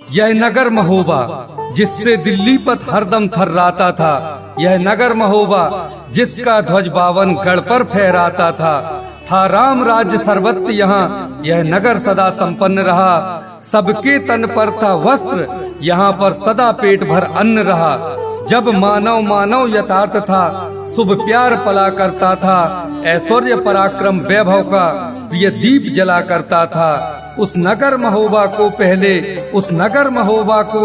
यह नगर महोबा जिससे दिल्ली पथ हरदम थर्राता था, यह नगर महोबा जिसका ध्वज बावन गढ़ पर फहराता था राम राज्य सर्वत्र यहाँ, यह नगर सदा संपन्न रहा। सबके तन पर था वस्त्र, यहाँ पर सदा पेट भर अन्न रहा। जब मानव मानव यथार्थ था, शुभ प्यार पला करता था, ऐश्वर्य पराक्रम वैभव का प्रिय दीप जला करता था। उस नगर महोबा को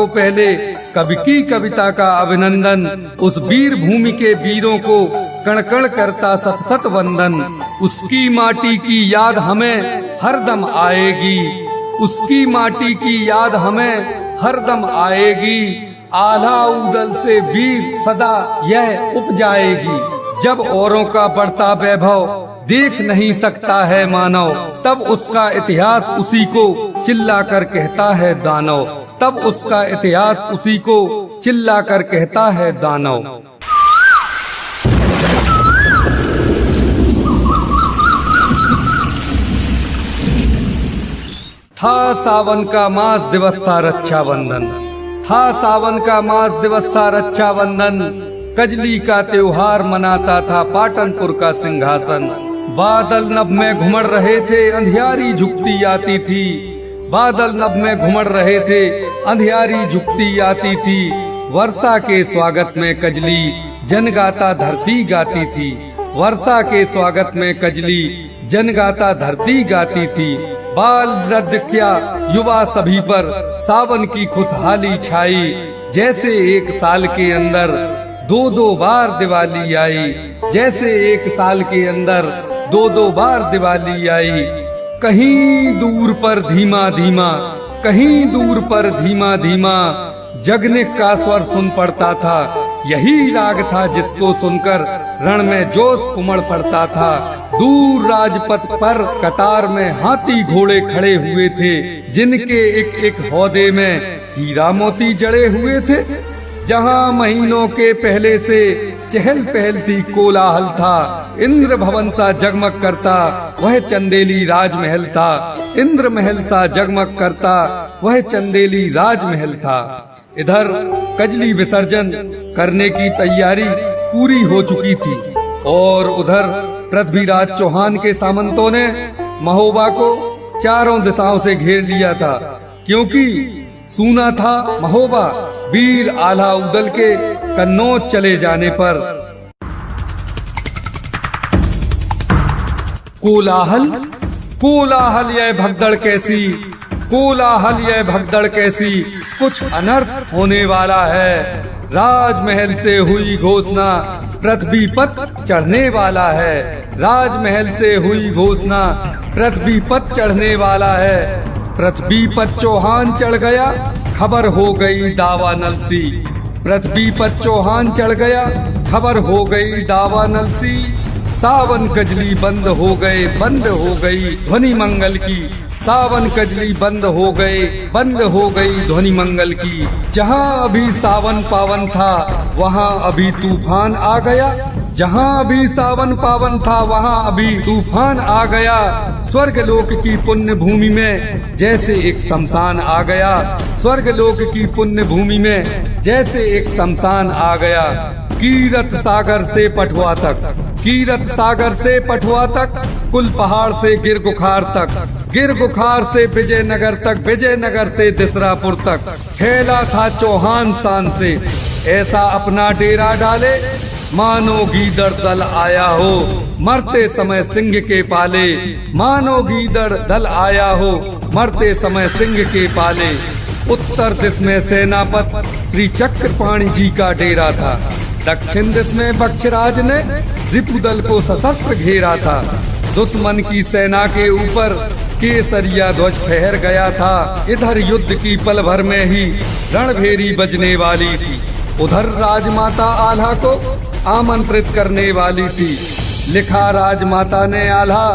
पहले कवि की कविता का अभिनंदन, उस वीर भूमि के वीरों को कण कण करता सत सत वंदन। उसकी माटी की याद हमें हरदम आएगी, उसकी माटी की याद हमें हरदम आएगी। आल्हा उदल से वीर सदा यह उपजाएगी। जब औरों का बढ़ता वैभव देख नहीं सकता है मानव, तब उसका इतिहास उसी को चिल्ला कर कहता है दानव, तब उसका इतिहास उसी को चिल्ला कर कहता है दानव। था सावन का मास दिवस था रक्षाबंधन, था सावन का मास दिवस था रक्षाबंधन। कजली का त्योहार मनाता था पाटनपुर का सिंहासन। बादल नभ में घुमड़ रहे थे, अंधियारी झुकती आती थी। बादल नभ में घुमड़ रहे थे, अंधियारी झुकती आती थी। वर्षा के स्वागत में कजली जनगाता धरती गाती थी। वर्षा के स्वागत में कजली जनगाता धरती गाती थी। बाल वृद्ध क्या युवा सभी पर सावन की खुशहाली छाई। जैसे एक साल के अंदर दो बार दिवाली आई, जैसे एक साल के अंदर दो बार दिवाली आई। कहीं दूर पर धीमा धीमा, कहीं दूर पर धीमा धीमा जगने का स्वर सुन पड़ता था। यही राग था जिसको सुनकर रण में जोश उमड़ पड़ता था। दूर राजपथ पर कतार में हाथी घोड़े खड़े हुए थे, जिनके एक एक हौदे में हीरा मोती जड़े हुए थे। जहां महीनों के पहले से चहल पहल थी, कोलाहल था। इंद्र भवन सा जगमग करता वह चंदेली राजमहल था। इंद्र महल सा जगमग करता वह चंदेली राजमहल था। इधर कजली विसर्जन करने की तैयारी पूरी हो चुकी थी और उधर पृथ्वीराज चौहान के सामंतों ने महोबा को चारों दिशाओं से घेर लिया था, क्योंकि सुना था महोबा वीर आल्हा उदल के कन्नौज चले जाने पर। कोलाहल कोलाहल यह भगदड़ कैसी, कोलाहल यह भगदड़ कैसी, कुछ अनर्थ होने वाला है। राजमहल से हुई घोषणा पृथ्वी पथ चढ़ने वाला है। राजमहल से हुई घोषणा पृथ्वी पथ चढ़ने वाला है। पृथ्वी पथ चौहान चढ़ गया, खबर हो गई दावानल सी। पृथ्वी पथ चौहान चढ़ गया, खबर हो गई दावानल सी। सावन कजली बंद हो गई ध्वनि मंगल की। सावन कजली बंद हो गई ध्वनि मंगल की। जहां अभी सावन पावन था, वहां अभी तूफान आ गया। जहां अभी सावन पावन था, वहां अभी तूफान आ गया। स्वर्गलोक की पुण्य भूमि में जैसे एक शमशान आ गया। स्वर्गलोक की पुण्य भूमि में जैसे एक शमशान आ गया। कीरत सागर से पटुआ तक, कीरत सागर से पटुआ तक, कुल पहाड़ से गिर गुखार तक, गिर गुखार से विजयनगर तक, विजयनगर से दिसरापुर तक खेला था चौहान शान से। ऐसा अपना डेरा डाले मानो गीदड़ दल आया हो, मरते समय सिंह के पाले। मानो गीदड़ दल आया हो, मरते समय सिंह के पाले। उत्तर दिश में सेनापत श्री चक्रपाणी जी का डेरा था। दक्षिण दिश में बक्षराज ने रिपुदल को सशस्त्र घेरा था। दुश्मन की सेना के ऊपर केसरिया ध्वज फहर गया था। इधर युद्ध की पल भर में ही रणभेरी बजने वाली थी। उधर राजमाता आल्हा को आमंत्रित करने वाली थी। लिखा राजमाता ने आल्हा,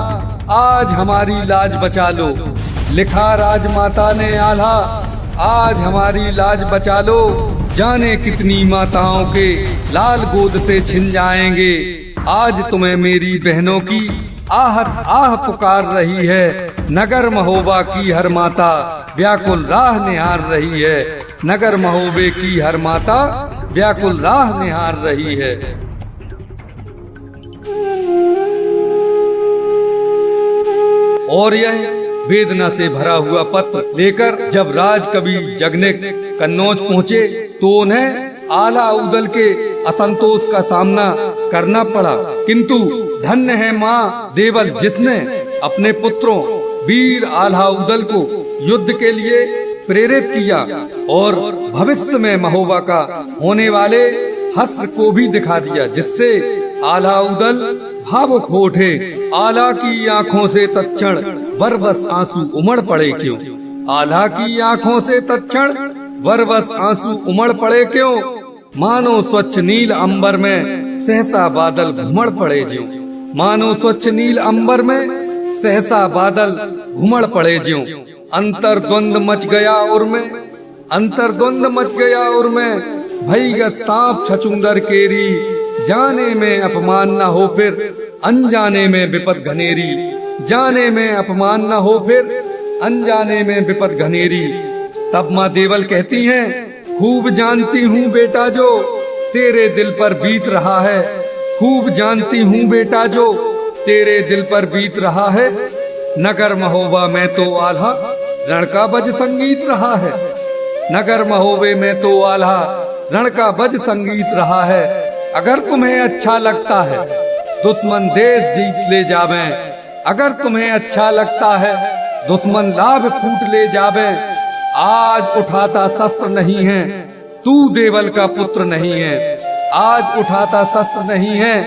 आज हमारी लाज बचा लो। लिखा राजमाता ने आल्हा, आज हमारी लाज बचा लो। जाने कितनी माताओं के लाल गोद से छिन जाएंगे। आज तुम्हें मेरी बहनों की आहत आह पुकार रही है। नगर महोबा की हर माता व्याकुल राह निहार रही है। नगर महोबे की हर माता व्याकुल राह निहार रही है। और यह वेदना से भरा हुआ पत्र लेकर जब राज कवि जगनेक कन्नौज पहुँचे तो उन्हें आला उदल के असंतोष का सामना करना पड़ा। किंतु धन्य है माँ देवल जिसने अपने पुत्रों वीर आल्हा उदल को युद्ध के लिए प्रेरित किया और भविष्य में महोबा का होने वाले हस्र को भी दिखा दिया, जिससे आल्हा उदल भावुक हो उठे। आल्हा की आंखों से तत्क्षण बरबस आंसू उमड़ पड़े क्यों? आल्हा की आंखों से तत्क्षण बरबस आंसू उमड़ पड़े क्यों? मानो स्वच्छ नील अंबर में सहसा बादल घुमड़ पड़े ज्यों। मानो स्वच्छ नील अंबर में सहसा बादल घुमड़ पड़े ज्यों। अंतर्द्वंद मच गया और में, अंतर्द्वंद मच गया और में, भईगत सांप छछूंदर केरी, जाने में अपमान न हो फिर अनजाने में विपद घनेरी। जाने में अपमान न हो फिर अनजाने में विपद घनेरी। तब माँ देवल कहती हैं, खूब जानती हूँ बेटा जो तेरे दिल पर बीत रहा है। खूब जानती हूँ बेटा जो तेरे दिल पर बीत रहा है। नगर महोबा में तो आल्हा रण का बज संगीत रहा है। नगर महोबे में तो आल्हा रण का बज संगीत रहा है। अगर तुम्हें अच्छा लगता है दुश्मन देश जीत ले जावे। अगर तुम्हें अच्छा लगता है दुश्मन लाभ फूट ले जावे। आज उठाता शस्त्र नहीं है तू देवल का पुत्र नहीं है। आज उठाता शस्त्र नहीं है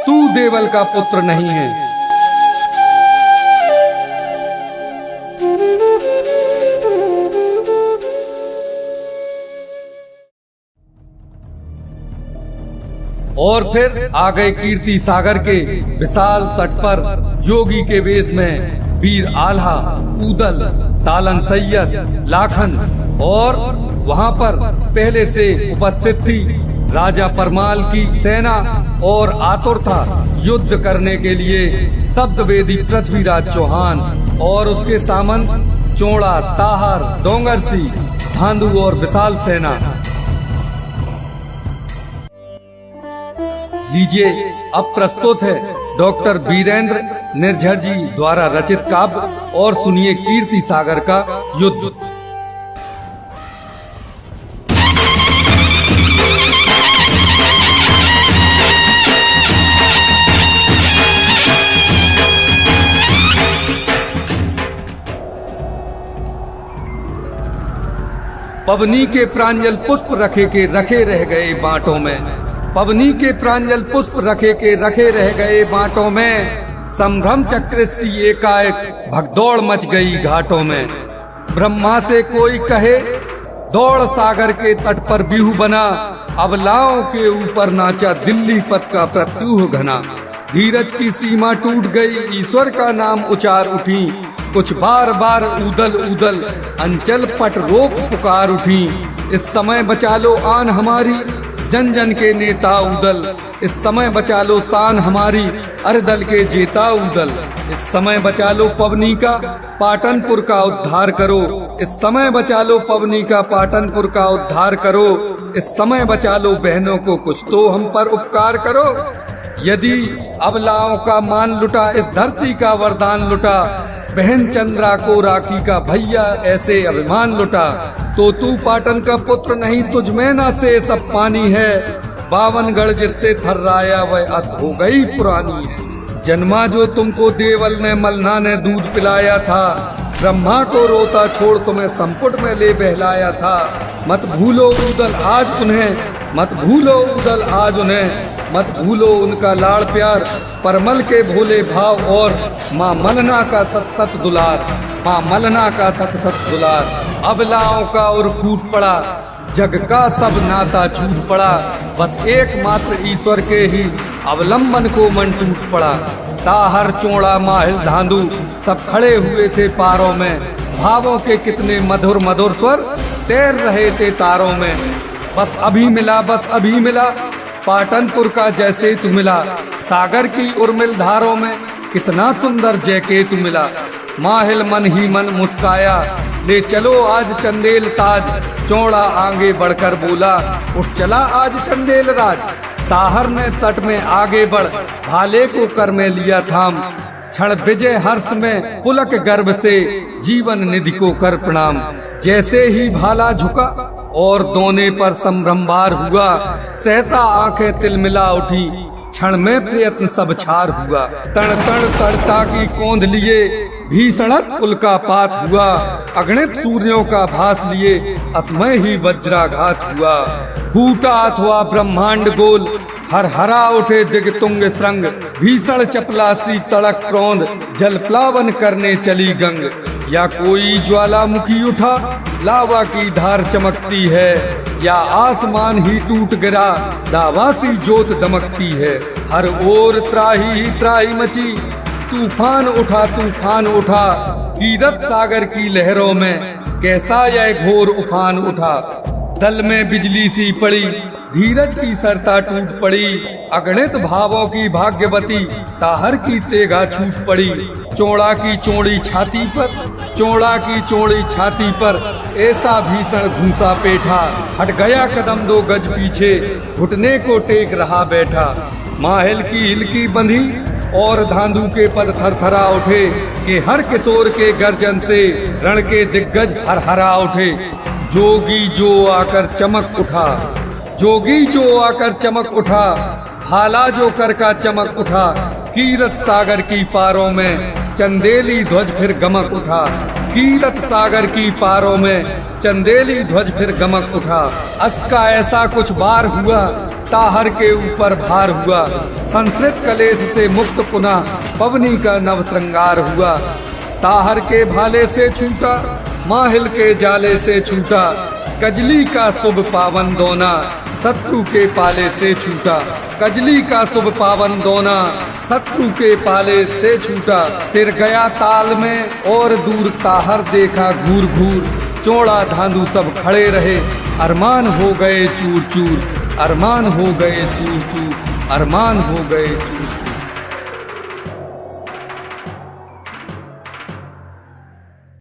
तू देवल का पुत्र नहीं है। और फिर आ गए कीर्ति सागर के विशाल तट पर योगी के वेश में वीर आल्हा, उदल, तालन सैयद, लाखन और वहां पर पहले से उपस्थित थी राजा परमाल की सेना और आतुर था युद्ध करने के लिए शब्दवेदी पृथ्वीराज चौहान और उसके सामंत चोड़ा, ताहर, डोंगरसी, धांधु और विशाल सेना। लीजिए अब प्रस्तुत है डॉक्टर वीरेंद्र निर्झर जी द्वारा रचित काव्य और सुनिए कीर्ति सागर का युद्ध। पवनी के प्रांजल पुष्प रखे के रखे रह गए बांटों में। पवनी के प्रांजल पुष्प रखे के रखे रह गए बांटों में। संभ्रम चक्र सी एकाएक भगदौड़ मच गई घाटों में। ब्रह्मा से कोई कहे दौड़ सागर के तट पर बिहू बना। अबलाओं के ऊपर नाचा दिल्ली पथ का प्रत्यूह घना। धीरज की सीमा टूट गई ईश्वर का नाम उचार उठी। कुछ बार बार उदल उदल अंचल पट रोक पुकार उठी। इस समय बचा लो आन हमारी जन जन के नेता उदल। इस समय बचा लो शान हमारी अरदल के जेता उदल। इस समय बचा लो पवनी का पाटनपुर का उद्धार करो। इस समय बचा लो पवनी का पाटनपुर का उद्धार करो। इस समय बचा लो बहनों को कुछ तो हम पर उपकार करो। यदि अबलाओं का मान लुटा इस धरती का वरदान लुटा। बहन चंद्रा को राखी का भैया ऐसे अभिमान लुटा। तो तू पाटन का पुत्र नहीं तुझ में ना से सब पानी है। बावनगढ़ जिससे थर्राया वह अस हो गई पुरानी है। जन्मा जो तुमको देवल ने मलना ने दूध पिलाया था। ब्रह्मा को रोता छोड़ तुम्हें संपुट में ले बहलाया था। मत भूलो उदल आज उन्हें, मत भूलो उदल आज उन्हें। मत भूलो उनका लाड़ प्यार, परमल के भोले भाव और माँ मलना का सत सत दुलार। माँ मलना का सत सत दुलार। अबलाओं का और फूट पड़ा जग का सब नाता छूट पड़ा। बस एकमात्र ईश्वर के ही अवलंबन को मन टूट पड़ा। ताहर, चोड़ा, माहिल, धांधु सब खड़े हुए थे पारों में। भावों के कितने मधुर मधुर स्वर तैर रहे थे तारों में। बस अभी मिला, बस अभी मिला पाटनपुर का जैसे तू मिला। सागर की उर्मिल धारों में कितना सुंदर जय के तू मिला। माहिल मन ही मन मुस्काया, ले चलो आज चंदेल ताज। चौड़ा आगे बढ़कर बोला, उठ चला आज चंदेल राज। ताहर ने तट में आगे बढ़ भाले को कर में लिया थाम। क्षण विजय हर्ष में पुलक गर्भ से जीवन निधि को कर प्रणाम। जैसे ही भाला झुका और दोने पर संभ्रमवार हुआ, सहसा आंखें तिलमिला उठी, क्षण में प्रयत्न सब छार हुआ। तड़ तड़ तड़ता की कौंध लिए भीषणत उल्कापात हुआ। अगणित सूर्यों का भास लिए असमय ही वज्राघात हुआ। फूटा अथवा ब्रह्मांड गोल, हर हरा उठे दिगतुंग श्रृंग। भीषण चपलासी तड़क क्रोध, जल प्लावन करने चली गंग। या कोई ज्वालामुखी उठा, लावा की धार चमकती है। या आसमान ही टूट गिरा, दावासी ज्योत दमकती है। हर ओर त्राही ही त्राही मची, तूफान उठा। कीरत सागर की लहरों में कैसा यह घोर उफान उठा। दल में बिजली सी पड़ी, धीरज की सरता टूट पड़ी। अगणित भावों की भाग्यवती, ताहर की तेगा छूट पड़ी। चौड़ा की चौड़ी छाती पर ऐसा भीषण घूंसा पेठा। हट गया कदम 2 गज पीछे, घुटने को टेक रहा बैठा। माहिल की हिलकी बंधी और धांधू के पद थरथरा उठे। कि हर किशोर के गर्जन से रण के दिग्गज हरहरा उठे। जोगी जो आकर चमक उठा, भाला जो कर का चमक उठा। कीरत सागर की पारों में चंदेली ध्वज फिर गमक उठा। फिर गमक उठा। अस का ऐसा कुछ बार हुआ, ताहर के ऊपर भार हुआ। संस्कृत कलेश से मुक्त पुनः पवनी का नव श्रृंगार हुआ। ताहर के भाले से छूटा, माहिल के जाले से छूटा। कजली का शुभ पावन दोना, शत्रु के पाले से छूटा। शत्रु के पाले से छूटा। तिर गया ताल में और दूर ताहर देखा घूर घूर। चौड़ा धांधू सब खड़े रहे, अरमान हो गए चूर चूर।